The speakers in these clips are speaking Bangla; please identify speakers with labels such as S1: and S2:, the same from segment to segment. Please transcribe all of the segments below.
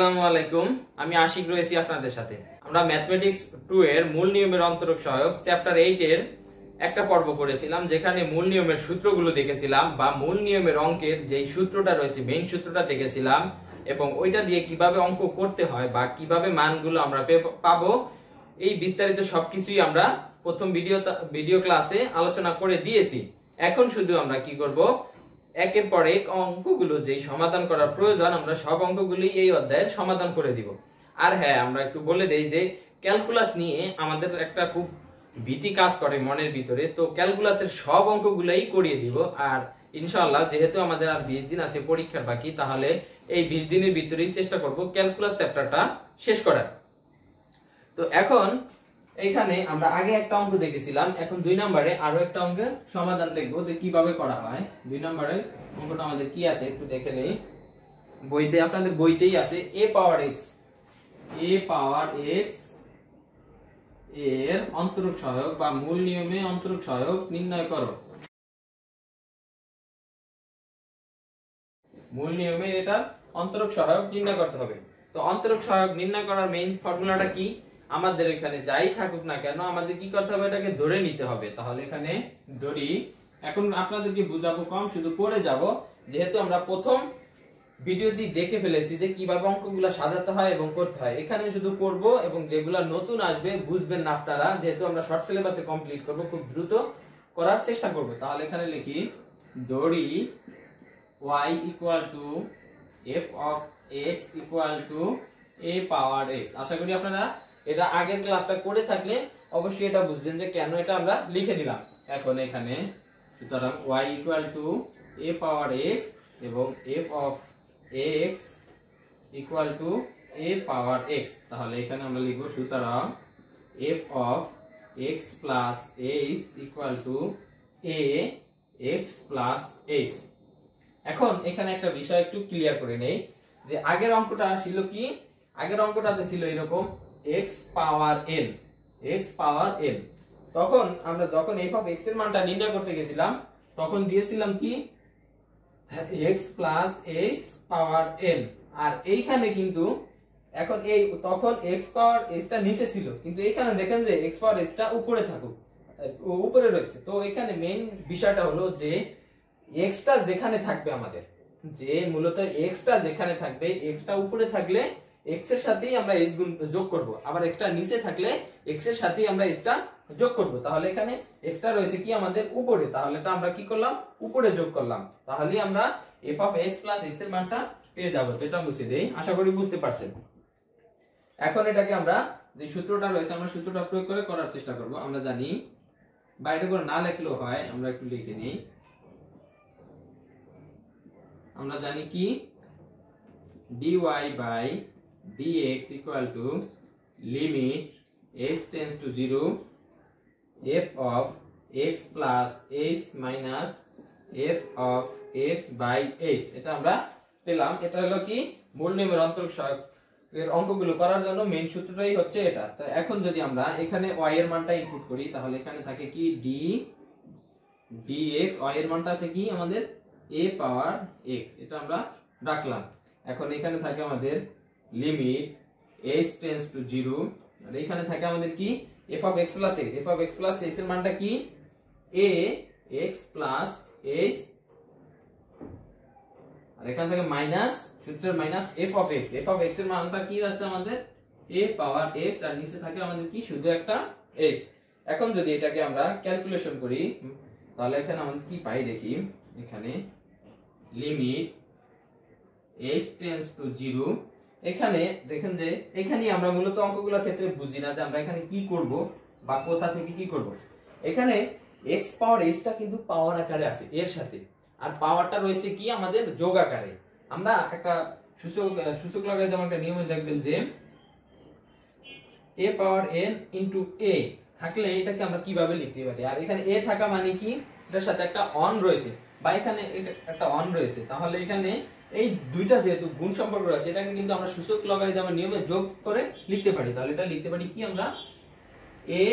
S1: আসসালামু আলাইকুম। আমি আশিক রয়েছি আপনাদের সাথে। আমরা ম্যাথমেটিক্স 2 এর মূল নিয়মের অন্তরক সহায়ক চ্যাপ্টার 8 এর একটা পর্ব করেছিলাম, যেখানে মূল নিয়মের সূত্রগুলো দেখেছিলাম বা মূল নিয়মের অঙ্কের যেই সূত্রটা রয়েছে মেইন সূত্রটা দেখেছিলাম এবং ওইটা দিয়ে কিভাবে অঙ্ক করতে হয় বা কিভাবে মানগুলো আমরা পাবো, এই বিস্তারিত সবকিছুই আমরা প্রথম ভিডিও ক্লাসে আলোচনা করে দিয়েছি। এখন শুধু আমরা কি করব, একের পর এক অঙ্কগুলো যেই সমাধান করার প্রয়োজন আমরা সব অঙ্কগুলি এই অধ্যায়ের সমাধান করে দিব। আর হ্যাঁ, আমরা একটু বলে দেই যে ক্যালকুলাস নিয়ে আমাদের একটা খুব ভীতি কাজ করে মনের ভিতরে, তো ক্যালকুলাসের সব অঙ্কগুলোই করিয়ে দিব। আর ইনশাআল্লাহ যেহেতু আমাদের আর 20 দিন আছে পরীক্ষার বাকি, তাহলে এই 20 দিনের ভিতরেই চেষ্টা করব ক্যালকুলাস চ্যাপ্টারটা শেষ করার। তো এখন এইখানে আমরা আগে একটা অঙ্ক দেখেছিলাম, এখন 2 নম্বরে আরো একটা অঙ্কের সমাধান দেখবো যে কিভাবে করা হয়। 2 নম্বরে অঙ্কটা আমাদের কি আছে একটু দেখে নেই। বইতে, আপনাদের বইতেই আছে a পাওয়ার x এর অন্তরক সহায়ক বা মূল নিয়মে অন্তরক সহায়ক নির্ণয় করো। মূল নিয়মে এটা অন্তরক সহায়ক নির্ণয় করতে হবে। তো অন্তরক সহায়ক নির্ণয় করার মেইন ফর্মুলাটা কি? আমাদের এখানে যাই থাকুক না কেন আমাদের কি করতে হবে, এটাকে ধরে নিতে হবে। তাহলে এখানে ধরি, এখন আপনাদেরকে বুঝাবো কম, শুধু করে যাব, যেহেতু আমরা প্রথম ভিডিওটি দেখে ফেলেছি যে কিভাবে অঙ্কগুলো সাজাতে হয় এবং করতে হয়। এখানে শুধু করব এবং যেগুলো নতুন আসবে বুঝবেন না আপনারা, যেহেতু আমরা শর্ট সিলেবাসে কমপ্লিট করব, খুব দ্রুত করার চেষ্টা করব। তাহলে এখানে লিখি ধরি y equal to f of x equal to a power x। আশা করি আপনারা এটা আগের ক্লাসটা করে থাকলে অবশ্যই এটা বুঝছেন যে কেন এটা আমরা লিখে দিলাম। এখন এখানে সুতরাং y equal to a power x এবং f of x equal to a power x। তাহলে এখানে আমরা লিখব সুতরাং f of x plus h equal to a x plus h। এখন এখানে একটা বিষয় একটু ক্লিয়ার করে নেই যে আগের অঙ্কটা ছিল কি, আগের অঙ্কটাতে ছিল এরকম x পাওয়ার n। তখন আমরা যখন f of x এর মানটা নির্ণয় করতে গেছিলাম তখন দিয়েছিলাম কি x plus h পাওয়ার n। আর এইখানে কিন্তু এখন এই তখন x পাওয়ার h টা নিচে ছিল, কিন্তু এখানে দেখেন যে x পাওয়ার h টা উপরে রয়েছে। তো এখানে মেইন বিষয়টা হলো যে x টা যেখানে থাকবে আমাদের, যে মূলত x টা যেখানে থাকবে, x টা উপরে থাকলে x এর সাথেই আমরা h গুণ যোগ করব, আবার x টা নিচে থাকলে x এর সাথেই আমরা h টা যোগ করব। তাহলে এখানে x টা রয়েছে কি আমাদের উপরে, তাহলে এটা আমরা কি করলাম, উপরে যোগ করলাম। তাহলে আমরা f of x plus h এর মানটা পেয়ে যাব। তো এটা মুছে দেই, আশা করি বুঝতে পারছেন। এখন এটাকে আমরা যে সূত্রটা রয়েছে আমরা সূত্রটা প্রয়োগ করে করার চেষ্টা করব। আমরা জানি, বাইরে করে না লিখলেও হয়, আমরা একটু লিখে নেই। আমরা জানি কি dy by dx equal to limit x tends to 0 f of x plus h minus f of x by h। এটা আমরা পেলাম। এটা হলো কি মূল নিয়মের অন্তরক সহায়কের অঙ্কগুলো করার জন্য মেইন সূত্রটাই হচ্ছে এটা। তো এখন যদি আমরা এখানে y এর মানটা ইনপুট করি তাহলে এখানে থাকে কি dx, y এর মানটা আছে কি আমাদের a পাওয়ার x, এটা আমরা রাখলাম। এখন এখানে থাকে আমাদের লিমিট h টেন্ডস টু 0, আর এখানে থাকে আমাদের কি f of x plus h। f of x plus h এর মানটা কি a x plus h, আর এখানে থাকে মাইনাস, সূত্রের minus f of x। f of x এর মানটা কি আছে আমাদের a পাওয়ার x, আর নিচে থাকে আমাদের কি শুধু একটা h। এখন যদি এটাকে আমরা ক্যালকুলেশন করি তাহলে এখানে আমাদের কি পাই দেখি, এখানে লিমিট h টেন্ডস টু 0। এখানে দেখেন যে এখানে আমরা মূলত অঙ্কগুলোর ক্ষেত্রে বুঝি না যে আমরা এখানে কি করব বা কোথা থেকে কি করব। এখানে x পাওয়ার h টা কিন্তু পাওয়ার আকারে আছে এর সাথে, আর পাওয়ারটা রয়েছে কি আমাদের যোগ আকারে। আমরা একটা সূচক লাগাই, যেমন একটা নিয়মে দেখবেন যে a power n into a থাকলে এটাকে আমরা কিভাবে লিখতে পারি। আর এখানে a থাকা মানে কি এটার সাথে একটা অন রয়েছে বা এখানে একটা অন রয়েছে, তাহলে এখানে এই দুইটা যেহেতু গুণ সম্পর্ক রয়েছে এটাকে কিন্তু আমরা সূচক লগারিদমের নিয়মে যোগ করে লিখতে পারি। তাহলে এটা লিখতে পারি কি আমরা a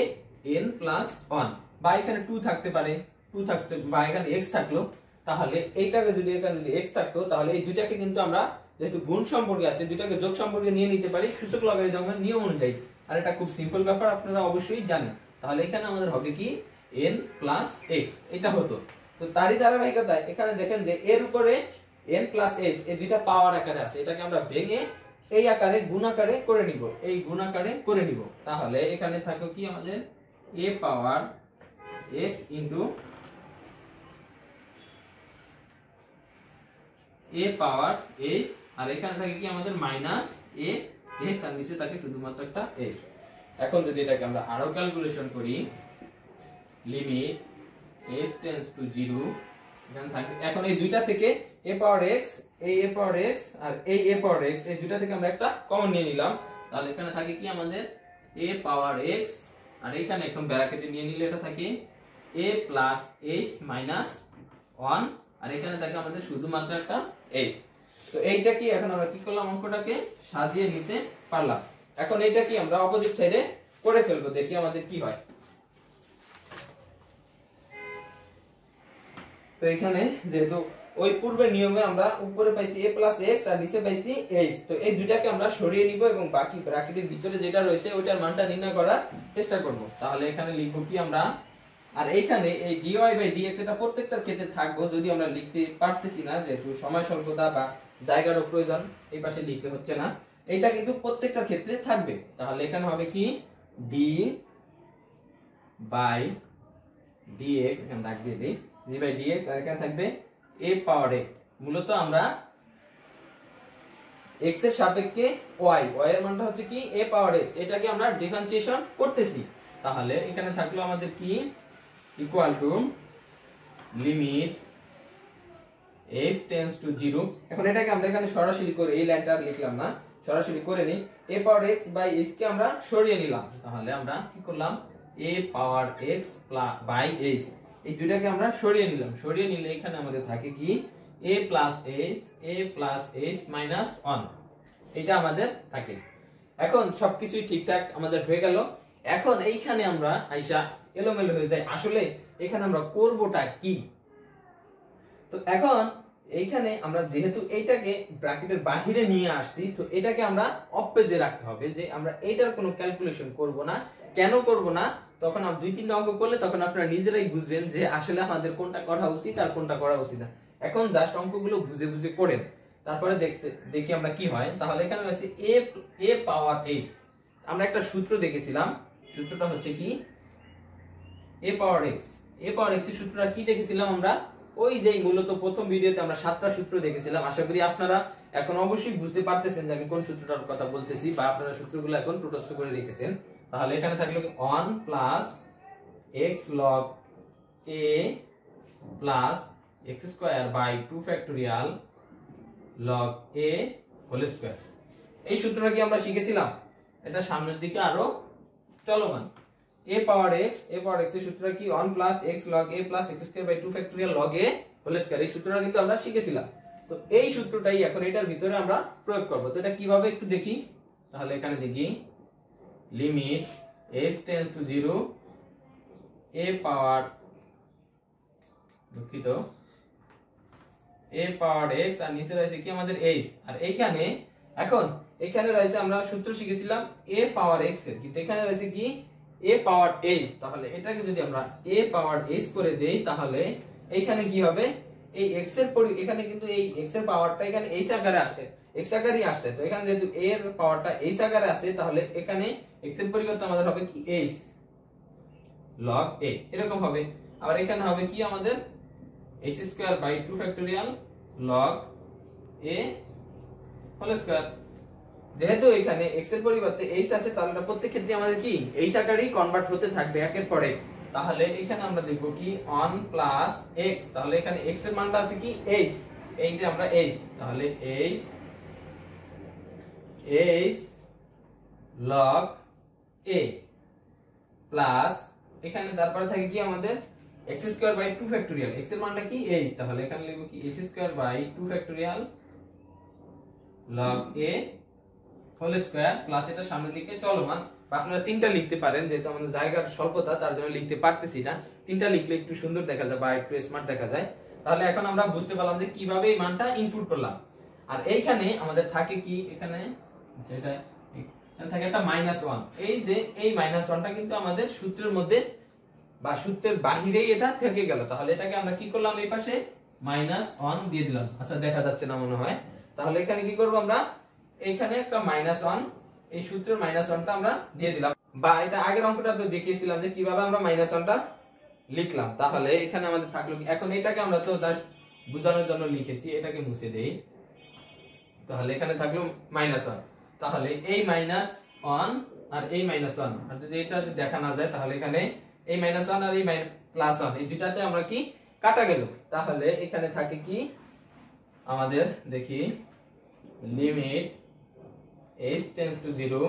S1: n plus 1, বা এখানে 2 থাকতে পারে, 2 থাকতে, বা এখানে x থাকলো, তাহলে এইটাকে যদি এখানে যদি x থাকতো তাহলে এই দুইটাকে কিন্তু আমরা যেহেতু গুণ সম্পর্কে আছে দুটাকে যোগ সম্পর্কে নিয়ে নিতে পারি সূচক লগারিদমের নিয়ম অনুযায়ী। আর এটা খুব সিম্পল ব্যাপার, আপনারা অবশ্যই জানেন। তাহলে এখানে আমাদের হবে কি n প্লাস এক্স, এটা হতো। তো তারই ধারাবাহিকতায় এখানে দেখেন যে এর উপরে n প্লাস এক্স এই দুইটা পাওয়ার আকারে আছে, এটাকে আমরা ভেঙে এই আকারে গুণ আকারে করে নিব, এই গুণ আকারে করে নিব। তাহলে এখানে থাকবে কি আমাদের a power x into a power s, আর এখানে থাকে কি আমাদের মাইনাস a x, আর নিচে থাকে শুধুমাত্র একটা s। এখন যদি এটাকে আমরা আরো ক্যালকুলেশন করি, লিমিট s টেন্ডস টু 0, এখানে থাকবে এখন এই দুইটা থেকে a পাওয়ার x, এই a পাওয়ার x আর এই a পাওয়ার x, এই দুইটা থেকে আমরা একটা কমন নিয়ে নিলাম। তাহলে এখানে থাকে কি আমাদের a পাওয়ার x, আর এখানে এখন ব্র্যাকেটে নিয়ে নিলে এটা থাকে a প্লাস h মাইনাস 1, আর এখানে থাকে আমাদের শুধুমাত্র একটা h। তো এইটা কি এখন আমরা কি করলাম, অঙ্কটাকে সাজিয়ে নিতে পারলাম। এখন এইটা কি আমরা অপোজিট সাইডে করে ফেলবো, দেখি আমাদের কি হয়। তো এখানে যেহেতু ওই পূর্বের নিয়মে আমরা উপরে পাইছি a প্লাস x আর নিচে পাইছি h, তো এই দুইটাকে আমরা সরিয়ে নিব এবং বাকি ব্র্যাকেটের ভিতরে যেটা রয়েছে ওইটার মানটা নির্ণয় করার চেষ্টা করব। তাহলে এখানে লিখব কি আমরা, আর এইখানে এই dy বাই dx এটা প্রত্যেকটার ক্ষেত্রে থাকবো, যদি আমরা লিখতে পারতেছি না যেহেতু সময় স্বল্পতা বা জায়গারও প্রয়োজন, এই পাশে লিখতে হচ্ছে না, এইটা কিন্তু প্রত্যেকটার ক্ষেত্রে থাকবে। তাহলে এখানে হবে কি d বাই dx, এখানে রাখ দিয়ে দিই d বাই dx, আর এখানে থাকবে a পাওয়ার x। মূলত আমরা x এর সাপেক্ষে y, y এর মানটা হচ্ছে কি a পাওয়ার x, এটাকে আমরা ডিফারেন্সিয়েশন করতেছি। তাহলে এখানে থাকলো আমাদের কি equal to limit s tends to 0। এখন এটাকে আমরা এখানে সরাসরি করে এই লাইনটা লিখলাম না, সরাসরি করে নি a power x by h কে আমরা সরিয়ে নিলাম। তাহলে আমরা কি করলাম a power x by h, এই দুইটাকে আমরা সরিয়ে নিলাম। সরিয়ে নিলে এখানে আমাদের থাকে কি a প্লাস h মাইনাস 1, এটা আমাদের থাকে। এখন সবকিছুই ঠিকঠাক আমাদের হয়ে গেল। এখন এইখানে আমরা আইসা এলোমেলো হয়ে যায়, আসলে এখানে আমরা করবোটা কি। তো এখন এইখানে আমরা যেহেতু এইটাকে ব্র্যাকেটের বাহিরে নিয়ে আসছি, তো এটাকে আমরা অফ পেজে রাখতে হবে, যে আমরা এইটার কোনো ক্যালকুলেশন করব না। কেন করব না, তখন আমরা 2-3টা অঙ্ক করলে তখন আপনারা নিজেরাই বুঝবেন যে আসলে আমাদের কোনটা করা উচিত আর কোনটা করা উচিত না। এখন জাস্ট অঙ্কগুলো বুঝে বুঝে করেন, তারপরে দেখি আমরা কি হয়। তাহলে এখানে আছে a পাওয়ার h, আমরা একটা সূত্র দেখেছিলাম, সূত্রটা হচ্ছে কি a power x। a power x এর সূত্রটা কি দেখেছিলাম আমরা, ওই যে মূলত প্রথম ভিডিওতে আমরা 7টা সূত্র দেখেছিলাম। আশা করি আপনারা এখন অবশ্যই বুঝতে পারতেছেন যে আমি কোন সূত্রটার কথা বলতেছি, বা আপনারা সূত্রগুলো এখন প্রস্তুত করে রেখেছেন। তাহলে এখানে থাকলো 1 plus x log a plus x square by 2 factorial log a whole square. এই সূত্রটা কি আমরা শিখেছিলাম, এটা সামনের দিকে আরো চলমান। a পাওয়ার x এর সূত্রটা কি 1 plus x log a plus x square by 2 factorial log a whole square, এই সূত্রটা কিন্তু আমরা শিখেছিলাম। তো এই সূত্রটাই এখন এটার ভিতরে আমরা প্রয়োগ করব। তো এটা কিভাবে একটু দেখি। তাহলে এখানে দেখি limit s tends to 0, a power a power x, আর নিচে রয়েছে কি আমাদের h, আর এইখানে এখন এখানে রয়েছে আমরা সূত্র শিখেছিলাম a পাওয়ার x এর, কিন্তু এখানে রয়েছে কি a পাওয়ার h। তাহলে এটাকে যদি আমরা a পাওয়ার h করে দেই, তাহলে এইখানে কি হবে, এই x এর এখানে কিন্তু এই x এর পাওয়ারটা এখানে h আকারে আসছে, x আকারেই আসছে। তো এখানে যেহেতু a এর পাওয়ারটা h আকারে আছে, তাহলে এখানে x এর পরিবর্তে আমাদের হবে কি h log a, এরকম হবে। আবার এখানে হবে কি আমাদের h square by 2 factorial log a whole square. যেহেতু এখানে x এর পরিবর্তে h আছে, তাহলে এটা প্রত্যেক ক্ষেত্রে আমাদের কি h আকারেই কনভার্ট হতে থাকবে একের পরে। তাহলে এখানে আমরা দেখব কি 1 প্লাস x, তাহলে এখানে x এর মানটা আছে কি h, এই যে আমরা h, তাহলে h log a প্লাস এখানে তারপরে থাকে কি আমাদের x square by 2 factorial, x এর মানটা কি h, তাহলে এখানে লিখব কি h square by 2 factorial log a whole square plus এটা সামনের দিকে চলমান। আপনারা 3টা লিখতে পারেন, যেহেতু আমাদের জায়গার স্বল্পতা তার জন্য লিখতে পারতেছি না। 3টা লিখলে একটু সুন্দর দেখা যায় বা একটু স্মার্ট দেখা যায়। তাহলে এখন আমরা বুঝতে পারলাম যে কিভাবে এই মানটা ইনপুট করলাম। আর এইখানে আমাদের থাকে কি, এখানে যেটা এখানে থাকে একটা -1। এই যে এই -1টা কিন্তু আমাদের সূত্রের মধ্যে বা সূত্রের বাহিরেই এটা থেকে গেল, তাহলে এটাকে আমরা কি করলাম, এই পাশে -1 দিয়ে দিলাম। আচ্ছা দেখা যাচ্ছে না মনে হয়, তাহলে এখানে কি করব আমরা, এইখানে একটা -1, এই সূত্রের -1টা আমরা দিয়ে দিলাম। বা এটা আগের অঙ্কটা তো দেখিয়েছিলাম যে কিভাবে আমরা -1টা লিখলাম। তাহলে এখানে আমাদের থাকলো কি, এখন এটাকে আমরা তো জাস্ট বোঝানোর জন্য লিখেছি, এটাকে মুছে দেই। তাহলে এখানে থাকলো -1, তাহলে এই -1 আর এই -1, আর যদি এটা দেখা না যায় তাহলে এখানে এই -1 আর এই +1 এই দুটাতে আমরা কি কাটা গেল। তাহলে এখানে থাকে কি আমাদের, দেখি, limit h tends to 0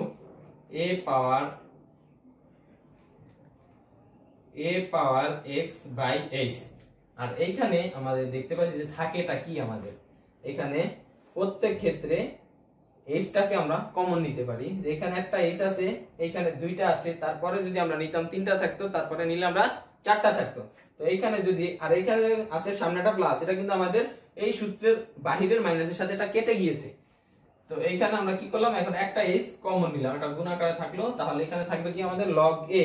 S1: a power x by h। আর এইখানে আমাদের দেখতে পাচ্ছি যে থাকেটা কি, আমাদের এখানে প্রত্যেক ক্ষেত্রে h টাকে আমরা কমন নিতে পারি, যে এখানে একটা h আছে, এইখানে দুইটা আছে, তারপরে যদি আমরা নিতাম তিনটা থাকতো, তারপরে নিলে আমরা চারটা থাকতো। তো এইখানে যদি, আর এইখানে আছে সামনেটা প্লাস, এটা কিন্তু আমাদের এই সূত্রের বাহিরের মাইনাসের সাথে এটা কেটে গিয়েছে। তো এইখানে আমরা কি করলাম, এখন একটা h কমন নিলাম, এটা গুণ আকারে থাকলো। তাহলে এখানে থাকবে কি আমাদের log a,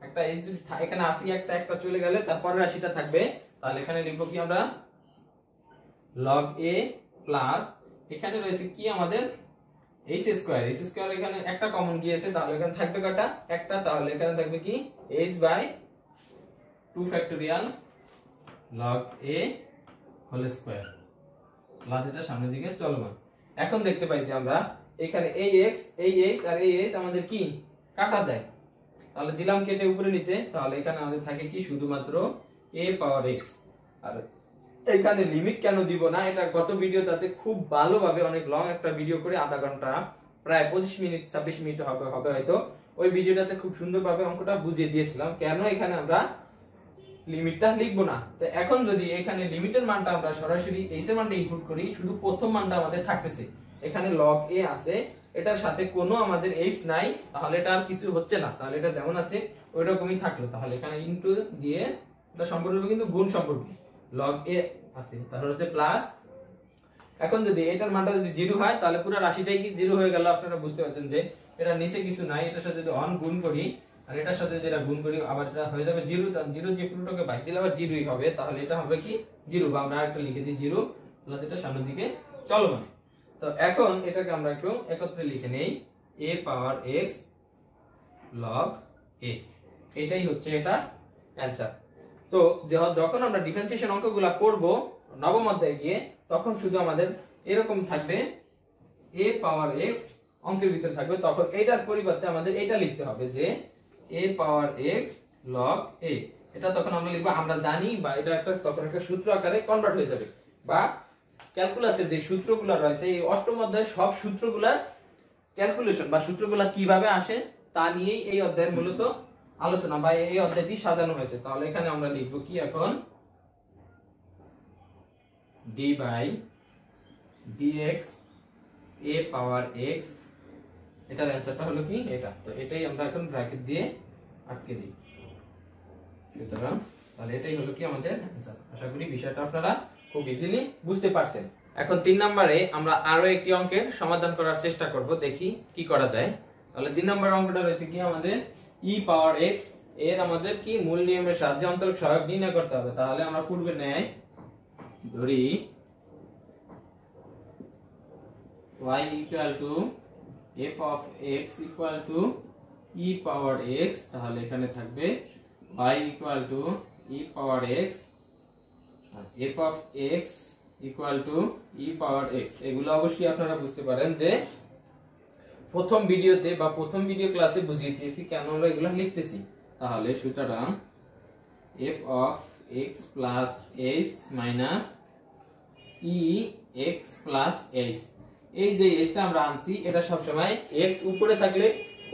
S1: একটা h যদি এখানে 80 একটা চলে গেলে তারপরে রাশিটা থাকবে, তাহলে এখানে লিখবো কি আমরা log a প্লাস, এখানে রয়েছে কি আমাদের h স্কয়ার, এখানে একটা কমন গিয়েছে, তাহলে এখানে থাকবে কয়টা, একটা, তাহলে এখানে থাকবে কি h by 2 factorial log a whole square plus এটা সামনের দিকে চলমান। এখন দেখতে পাইছি আমরা এখানে এই x, এই h আর এই h আমাদের কি কাটা যায়, তাহলে দিলাম কেটে উপরে নিচে, তাহলে এখানে আমাদের থাকে কি শুধুমাত্র a পাওয়ার x। আর এখানে লিমিট কেন দিব না, এটা গত ভিডিওটাতে খুব ভালোভাবে অনেক লং একটা ভিডিও করে আধা ঘন্টা প্রায় 25 মিনিট 26 মিনিট হবে হয়তো, ওই ভিডিওটাতে খুব সুন্দরভাবে অঙ্কটা বুঝিয়ে দিয়েছিলাম কেন এখানে আমরা লিমিটটা লিখবো না। তো এখন যদি এখানে লিমিটের মানটা আমরা সরাসরি h এর মানটা ইনপুট করি, শুধু প্রথম মানটা আমাদের থাকতেছে, এখানে log a আছে, এটার সাথে কোনো আমাদের h নাই, তাহলে এটা আর কিছু হচ্ছে না, তাহলে এটা যেমন আছে ওই রকমই থাকলো। তাহলে এখানে ইনটু দিয়ে এটা সম্পর্ক হবে কিন্তু গুণ সম্পর্ক, log a আছে, তাহলে হচ্ছে প্লাস। এখন যদি এটার মানটা যদি 0 হয় তাহলে পুরো রাশিটাই কি 0 হয়ে গেল। আপনারা বুঝতে পারছেন যে এটা নিচে কিছু নাই, এটার সাথে যদি 1 গুণ করি আর এটার সাথে যেটা গুণ করি আবার এটা হয়ে যাবে 0, তার 0 যে পুরোটাকে ভাগ দিলে আবার 0ই হবে, তাহলে এটা হবে কি 0, বা আমরা আরেকটা লিখে দিই 0 প্লাস এটা সামনের দিকে চলমান। তো এখন এটাকে আমরা একটু একত্রে লিখে নেই, a power x log a, এটাই হচ্ছে এটা অ্যানসার। তো যখন আমরা ডিফারেন্সিয়েশন অঙ্কগুলা করব নবম অধ্যায়ে গিয়ে, তখন শুধু আমাদের এরকম থাকবে a পাওয়ার x অঙ্কের ভিতরে থাকবে, তখন এটার পরিবর্তে আমাদের এটা লিখতে হবে যে a power x log a, এটা তখন আমরা লিখবো, আমরা জানি, বা এটা একটা তখন একটা সূত্র আকারে কনভার্ট হয়ে যাবে। বা ক্যালকুলাসের যে সূত্রগুলো রয়েছে এই অষ্টম অধ্যায়ে সব সূত্রগুলোর ক্যালকুলেশন বা সূত্রগুলো কিভাবে আসে তা নিয়েই এই অধ্যায়ের মূলত আলোচনা বা এই অধ্যায়টি সাজানো হয়েছে। তাহলে এখানে আমরা লিখব কি এখন d by dx a power x, এটার অ্যানসারটা হলো কি এটা। তো এটাই আমরা এখন ব্র্যাকেট দিয়ে আটকে দিই, সুতরাং তাহলে এটাই হলো কি আমাদের অ্যানসার। আশা করি বিষয়টা আপনারা খুব ইজিলি বুঝতে পারছেন। এখন 3 নম্বরে আমরা আরো একটি অঙ্কের সমাধান করার চেষ্টা করব, দেখি কি করা যায়। তাহলে 3 নম্বর অঙ্কটা রয়েছে কি আমাদের e পাওয়ার x, এর আমাদের কি মূল নিয়মের সাহায্যে অন্তরক সহগ নির্ণয় করতে হবে। তাহলে আমরা পূর্বে ন্যায় ধরি y equal to f of x equal to e power x, তাহলে এখানে থাকবে y equal to e power x R f of x equal to e power x। এগুলো অবশ্যই আপনারা বুঝতে পারেন যে প্রথম ভিডিওতে বা প্রথম ভিডিও ক্লাসে বুঝিয়ে দিয়েছি কেন আমরা এগুলো লিখতেছি। তাহলে সুতরাং f of x plus h minus e x plus h, এই যে h টা আমরা আনছি এটা সব সময় x উপরে থাকলে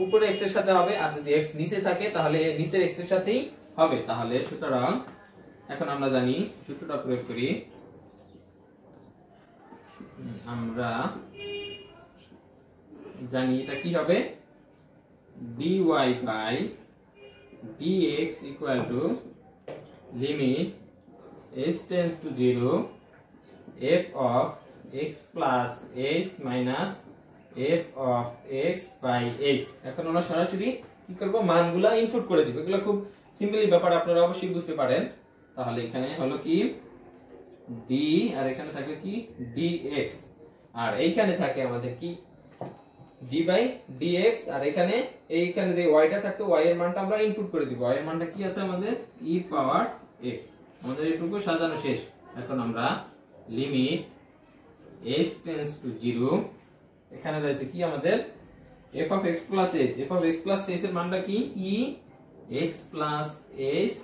S1: উপরে x এর সাথে হবে, আর যদি x নিচে থাকে তাহলে নিচের x এর সাথেই হবে। তাহলে সুতরাং এখন আমরা জানি সূত্রটা প্রয়োগ করি, আমরা জানি এটা কি হবে dy by dx equal to limit h tends to 0 f of x plus h minus f of x by h। এখন আমরা সরাসরি কি করব, মানগুলা ইনপুট করে দিব। এগুলো খুব সিম্পলি ব্যাপার, আপনারা অবশ্যই বুঝতে পারেন। তাহলে এখানে হলো কি d, আর এখানে থাকে কি dx, আর এইখানে থাকে আমাদের কি d বাই dx, আর এইখানে যে y টা থাকতো y এর মানটা আমরা ইনপুট করে দিব। y এর মানটা কি আছে আমাদের e পাওয়ার x। আমাদের এটুকু সাজানো শেষ। এখন আমরা লিমিট h টেন্ডস টু 0, এখানে রয়েছে কি আমাদের f of x plus h। f of x plus h এর মানটা কি e x plus h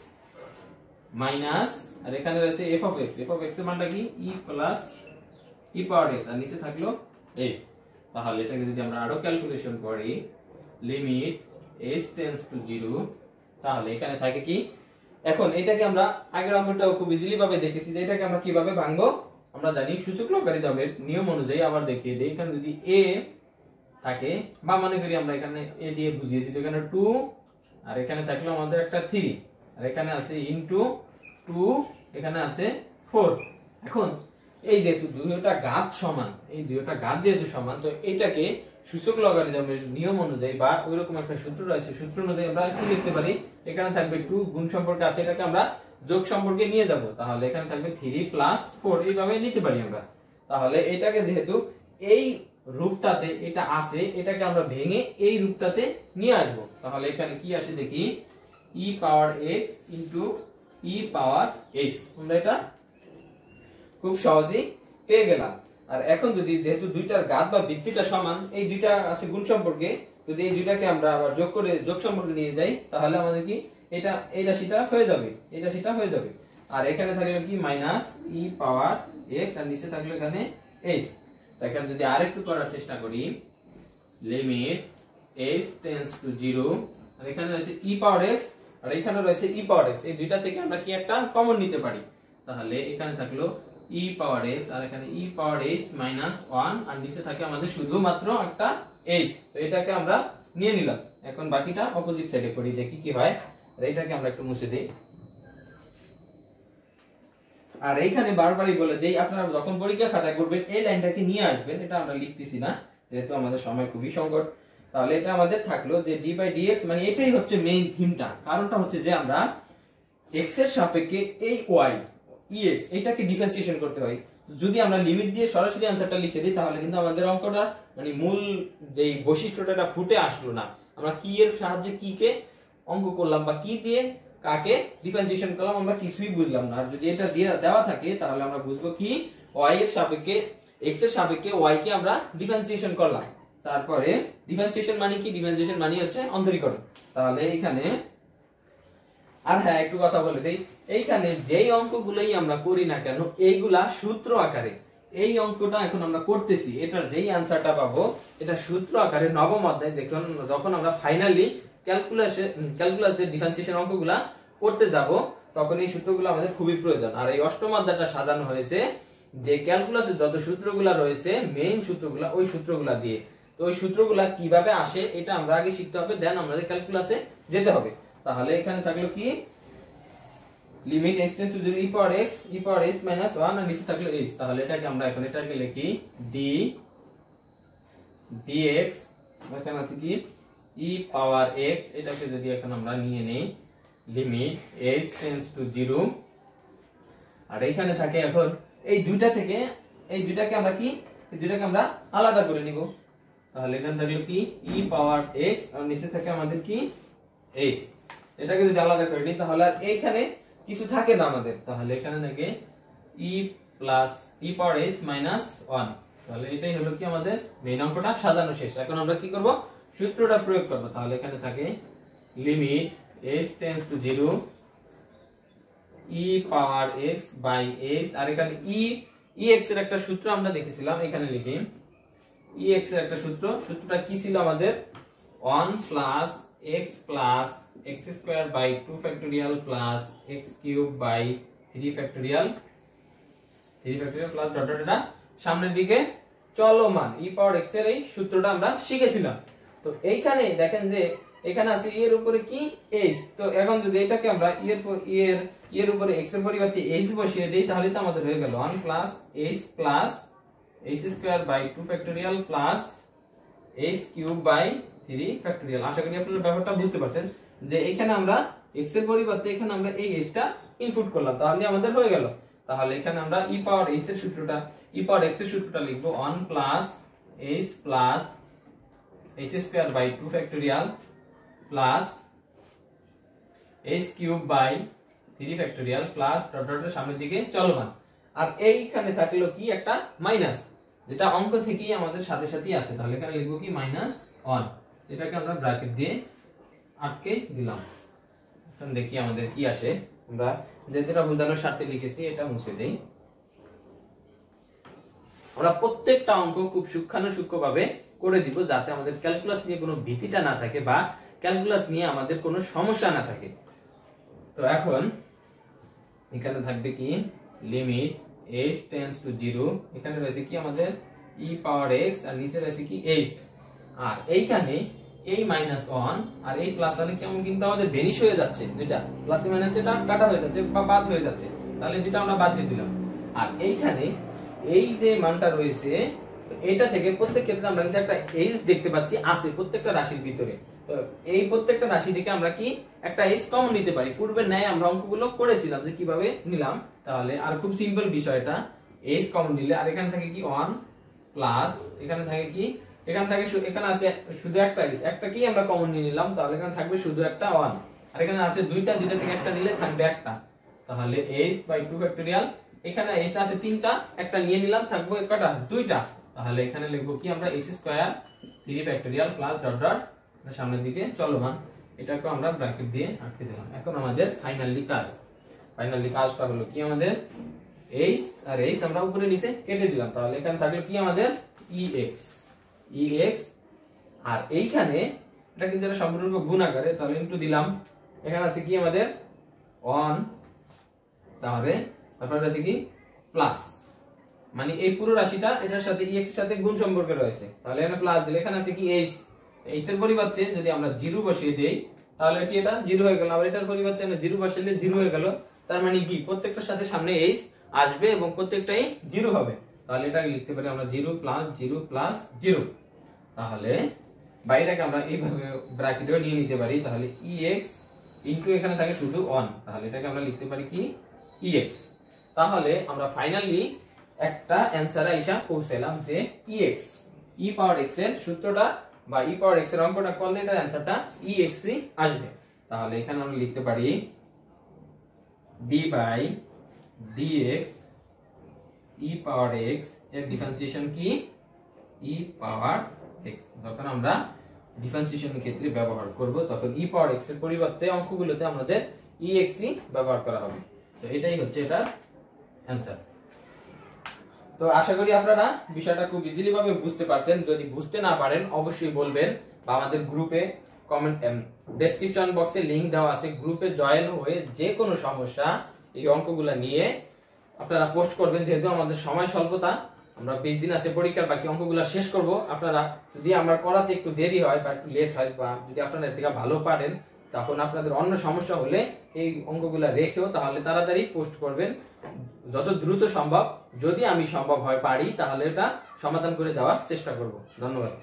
S1: minus, আর এখানে রয়েছে f of x। f of x এর মানটা কি e plus e power x, আর নিচে থাকলো h। তাহলে এটাকে যদি আমরা আরো ক্যালকুলেশন করি, লিমিট h টেন্ডস টু 0, তাহলে এখানে থাকে কি, এখন এটাকে আমরা আগের অঙ্কটাও খুব ইজিলি ভাবে দেখেছি যে এটাকে আমরা কিভাবে ভাঙবো। আমরা জানি সূচক লগারিদমের নিয়ম অনুযায়ী আবার দেখিয়ে দেই। এখানে যদি a থাকে, বা মনে করি আমরা এখানে a দিয়ে বুঝিয়েছি, তো এখানে 2, আর এখানে থাকলো আমাদের একটা 3, আর এখানে আছে ইনটু 2, এখানে আছে 4। এখন এই যেহেতু দুইটা ঘাত সমান, এই দুইটা ঘাত যেহেতু সমান, তো এটাকে সূচক লগারিদমের নিয়ম অনুযায়ী বা ওইরকম একটা সূত্র রয়েছে, সূত্র অনুযায়ী আমরা কি লিখতে পারি, এখানে থাকবে 2 গুণ সম্পর্কে আছে, এটাকে আমরা যোগ সম্পর্কে নিয়ে যাব। তাহলে এখানে থাকবে 3 প্লাস 4, এইভাবে নিতে পারি আমরা। তাহলে এটাকে যেহেতু এই রূপটাতে এটা আছে, এটাকে আমরা ভেঙে এই রূপটাতে নিয়ে আসব। তাহলে এখানে কি আসে দেখি, e power x into e পাওয়ার h। আমরা এটা খুব সহজেই পেয়ে গেলাম। আর এখন যদি যেহেতু দুইটার ঘাত বা ভিত্তিটা সমান, এই দুইটা আছে গুণ সম্পর্কে, যদি এই দুইটাকে আমরা আবার যোগ করে যোগ সম্পর্কে নিয়ে যাই, তাহলে আমাদের কি এটা এই রাশিটা হয়ে যাবে, এই রাশিটা হয়ে যাবে। আর এখানে থাকলো কি মাইনাস e পাওয়ার x, আর নিচে থাকলো এখানে h। এখানে যদি আরেকটু করার চেষ্টা করি, লিমিট h টেন্ডস টু 0, আর এখানে রয়েছে e পাওয়ার x, আর এখানে রয়েছে e পাওয়ার x। এই দুইটা থেকে আমরা কি একটা কমন নিতে পারি। তাহলে এখানে থাকলো e পাওয়ার x, আর এখানে e পাওয়ার h মাইনাস 1, আর নিচে থাকে আমাদের শুধুমাত্র একটা h। তো এটাকে আমরা নিয়ে নিলাম। এখন বাকিটা অপোজিট সাইডে করি, দেখি কি হয়। আর এটাকে আমরা একটু মুছে দেই। আর এইখানে বারবারই বলে দেই, আপনারা যখন পরীক্ষা খাতায় করবেন এই লাইনটাকে নিয়ে আসবেন। এটা আমরা লিখতেছি না, যেহেতু আমাদের সময় খুবই সংকট। তাহলে এটা আমাদের থাকলো যে d বাই dx, মানে এটাই হচ্ছে মেইন থিমটা। কারণটা হচ্ছে যে আমরা x এর সাপেক্ষে এই y ex এটাকে ডিফারেন্সিয়েশন করতে হয়। যদি আমরা লিমিট দিয়ে সরাসরি আনসারটা লিখে দিই, তাহলে কিন্তু আমাদের অঙ্কটা মানে মূল যেই বৈশিষ্ট্যটা ফুটে আসলো না। আমরা কি এর সাহায্যে কি কে অঙ্ক করলাম, বা কি দিয়ে কাকে ডিফারেন্সিয়েশন করলাম, আমরা কিছুই বুঝলাম না। আর যদি এটা দিয়ে দেওয়া থাকে, তাহলে আমরা বুঝবো কি y এর সাপেক্ষে x এর সাপেক্ষে y কে আমরা ডিফারেন্সিয়েশন করলাম। তারপরে ডিফারেন্সিয়েশন মানে কি, ডিফারেন্সিয়েশন মানে হচ্ছে অন্তরীকরণ। তাহলে এখানে আর হ্যাঁ একটু কথা বলে দেই, এইখানে যেই অঙ্কগুলোই আমরা করি না কেন, এইগুলা সূত্র আকারে। এই অঙ্কটা এখন আমরা করতেছি, এটার যেই আনসারটা পাবো এটা সূত্র আকারে নবম অধ্যায় যখন আমরা ফাইনালি ক্যালকুলাসের ডিফারেন্সিয়েশন অঙ্কগুলা করতে যাব, তখন এই সূত্রগুলো আমাদের খুবই প্রয়োজন। আর এই অষ্টম অধ্যায়টা সাজানো হয়েছে যে ক্যালকুলাসের যত সূত্রগুলা রয়েছে, মেইন সূত্রগুলা, ওই সূত্রগুলা দিয়ে। তো ওই সূত্রগুলা কিভাবে আসে এটা আমরা আগে শিখতে হবে, দেন আমাদের ক্যালকুলাসে যেতে হবে। তাহলে এখানে থাকলো কি limit h tends to 0 e power h minus 1, আর নিচে থাকলো h। তাহলে এটাকে আমরা এখন এটাকে লিখি d dx, এখানে আছে কি e পাওয়ার x। এটাকে যদি এখন আমরা নিয়ে নেই, লিমিট h টেন্ডস টু 0, আর এইখানে থাকে এখন এই দুইটা থেকে এই দুইটাকে আমরা কি, এই দুইটাকে আমরা আলাদা করে নিব। তাহলে এখানে থাকলো কি e পাওয়ার x, আর নিচে থাকে আমাদের কি h। এটাকে যদি আলাদা করে নিই, তাহলে আর এইখানে কিছু থাকে না আমাদের। তাহলে এখানে থাকে e প্লাস e পাওয়ার h মাইনাস 1। তাহলে এটাই হলো কি আমাদের মেইন অঙ্কটা সাজানো শেষ। এখন আমরা কি করব, সূত্রটা প্রয়োগ করব। তাহলে এখানে থাকে limit h tends to 0 e power x by h, আর এখানে ex এর একটা সূত্র আমরা দেখেছিলাম, এখানে লিখি ex এর একটা সূত্রটা কি ছিল আমাদের, 1 plus x plus x square by 2 factorial plus x cube by 3 factorial plus dot dot এটা সামনের দিকে চলমান e পাওয়ার x এর এই সূত্রটা আমরা শিখেছিলাম। তো এইখানে দেখেন যে এখানে আছে এর উপরে কি h। তো এখন যদি এটাকে আমরা এর উপরে x এর পরিবর্তে h বসিয়ে দেই, তাহলে তো আমাদের হয়ে গেল 1 plus h plus h square by 2 factorial plus h cube by 3 factorial. আশা করি আপনারা ব্যাপারটা বুঝতে পারছেন যে এখানে আমরা x এর পরিবর্তে এখানে আমরা এই h টা ইনপুট করলাম, তাহলে আমাদের হয়ে গেল। তাহলে এখানে আমরা e পাওয়ার h এর সূত্রটা লিখব 1 plus h plus h square by 2 factorial plus h cube by 3 factorial plus dot ডটের সামনের দিকে চলমান। আর এইখানে থাকলো কি একটা মাইনাস, যেটা অঙ্ক থেকেই আমাদের সাথে সাথেই আছে। তাহলে এখানে লিখব কি -1, এটাকে আমরা ব্র্যাকেট দিয়ে আটকে দিলাম। এখন দেখি আমাদের কি আসে। আমরা যেটা বোঝানোর স্বার্থে লিখেছি এটা মুছে দেই। আমরা প্রত্যেকটা অঙ্ক খুব সূক্ষ্মাণুসূক্ষ্মভাবে করে দিব, যাতে আমাদের ক্যালকুলাস নিয়ে কোনো ভীতিটা না থাকে বা ক্যালকুলাস নিয়ে আমাদের কোনো সমস্যা না থাকে। তো এখন এখানে থাকবে কি লিমিট h টেন্ডস টু 0, এখানে রয়েছে কি আমাদের e পাওয়ার x আর নিচে রয়েছে কি h, আর এইখানে এই -1 আর এই +1 কেমন কিন্তু আমাদের ভ্যানিশ হয়ে যাচ্ছে, দুইটা প্লাস মাইনাস এটা কাটা হয়ে যাচ্ছে বা বাদ হয়ে যাচ্ছে, তাহলে দুইটা আমরা বাদ দিয়ে দিলাম। আর এইখানে এই যে মানটা রয়েছে এটা থেকে প্রত্যেক ক্ষেত্রে আমরা কিন্তু একটা h দেখতে পাচ্ছি আছে প্রত্যেকটা রাশির ভিতরে। তো এই প্রত্যেকটা রাশি থেকে আমরা কি একটা h কমন নিতে পারি। পূর্বের ন্যায় আমরা অঙ্কগুলো করেছিলাম যে কিভাবে নিলাম, তাহলে আর খুব সিম্পল বিষয়টা h কমন নিলে আর এখানে থাকে কি 1 প্লাস এখানে থাকে কি এখানে আছে শুধু একটা h, একটা কি আমরা কমন নিয়ে নিলাম, তাহলে এখানে থাকবে শুধু একটা 1, আর এখানে আছে দুইটা থেকে একটা নিলে থাকবে একটা, তাহলে h বাই 2 ফ্যাক্টোরিয়াল। এখানে h আছে তিনটা, একটা নিয়ে নিলাম থাকবে কটা দুইটা, তাহলে এখানে লিখব কি আমরা h square 3 factorial plus dot dot সামনের দিকে চলমান, এটাকে আমরা ব্র্যাকেট দিয়ে আটকে দিলাম। এখন আমাদের ফাইনালি কাজটা হলো কি আমাদের h আর h আমরা উপরে নিচে কেটে দিলাম, তাহলে এখানে থাকলো কি আমাদের ex আর এইখানে এটা কিন্তু এটা সম্পূর্ণ গুণ আকারে, তাহলে ইনটু দিলাম। এখানে আছে কি আমাদের 1, তাহলে তারপর আছে কি প্লাস, মানে এই পুরো রাশিটা এটার সাথে ex এর সাথে গুণ সম্পর্কে রয়েছে, তাহলে এখানে প্লাস দিলে এখানে আছে কি h এর পরিবর্তে যদি আমরা 0 বসিয়ে দেই তাহলে কি এটা 0 হয়ে গেল, আর এটার পরিবর্তে আমরা 0 বসাইলে 0 হয়ে গেল। তার মানে কি প্রত্যেকটার সাথে সামনে h আসবে এবং প্রত্যেকটাই 0 হবে, তাহলে এটাকে লিখতে পারি আমরা 0 প্লাস 0 প্লাস 0। তাহলে বাইরেটাকে আমরা এইভাবে ব্র্যাকেটে নিয়ে নিতে পারি, তাহলে ex ইনটু এখানে থাকে শুধু 1, তাহলে এটাকে আমরা লিখতে পারি কি ex। তাহলে আমরা ফাইনালি একটা অ্যানসারে আইসা পৌঁছালাম যে ex e পাওয়ার x এর সূত্রটা বা e পাওয়ার x এর অঙ্কটা করলে এটার অ্যানসারটা ex ই আসবে। তাহলে এখানে আমরা লিখতে পারি d by dx e power x এর ডিফারেন্সিয়েশন কি e পাওয়ার x। যখন আমরা ডিফারেন্সিয়েশনের ক্ষেত্রে ব্যবহার করব তখন e পাওয়ার x এর পরিবর্তে অঙ্কগুলোতে আমাদের ex ই ব্যবহার করা হবে। তো এটাই হচ্ছে এটার অ্যানসার। তো আশা করি আপনারা বিষয়টা খুব ইজিলি ভাবে বুঝতে পারছেন। যদি বুঝতে না পারেন অবশ্যই বলবেন, বা আমাদের গ্রুপে কমেন্ট ডেসক্রিপশন বক্সে লিংক দেওয়া আছে, গ্রুপে জয়েন হয়ে যে কোনো সমস্যা এই অঙ্কগুলা নিয়ে আপনারা পোস্ট করবেন। যেহেতু আমাদের সময় স্বল্পতা, আমরা 20 দিন আছে পরীক্ষার, বাকি অঙ্কগুলা শেষ করব। আপনারা যদি আমরা করাতে একটু দেরি হয় বা একটু লেট হয়, বা যদি আপনারা এর থেকে ভালো পারেন, তখন আপনাদের অন্য সমস্যা হলে এই অঙ্কগুলা রেখেও তাহলে তাড়াতাড়ি পোস্ট করবেন যত দ্রুত সম্ভব। যদি আমি সম্ভব হয় পারি তাহলে এটা সমাধান করে দেওয়ার চেষ্টা করব। ধন্যবাদ।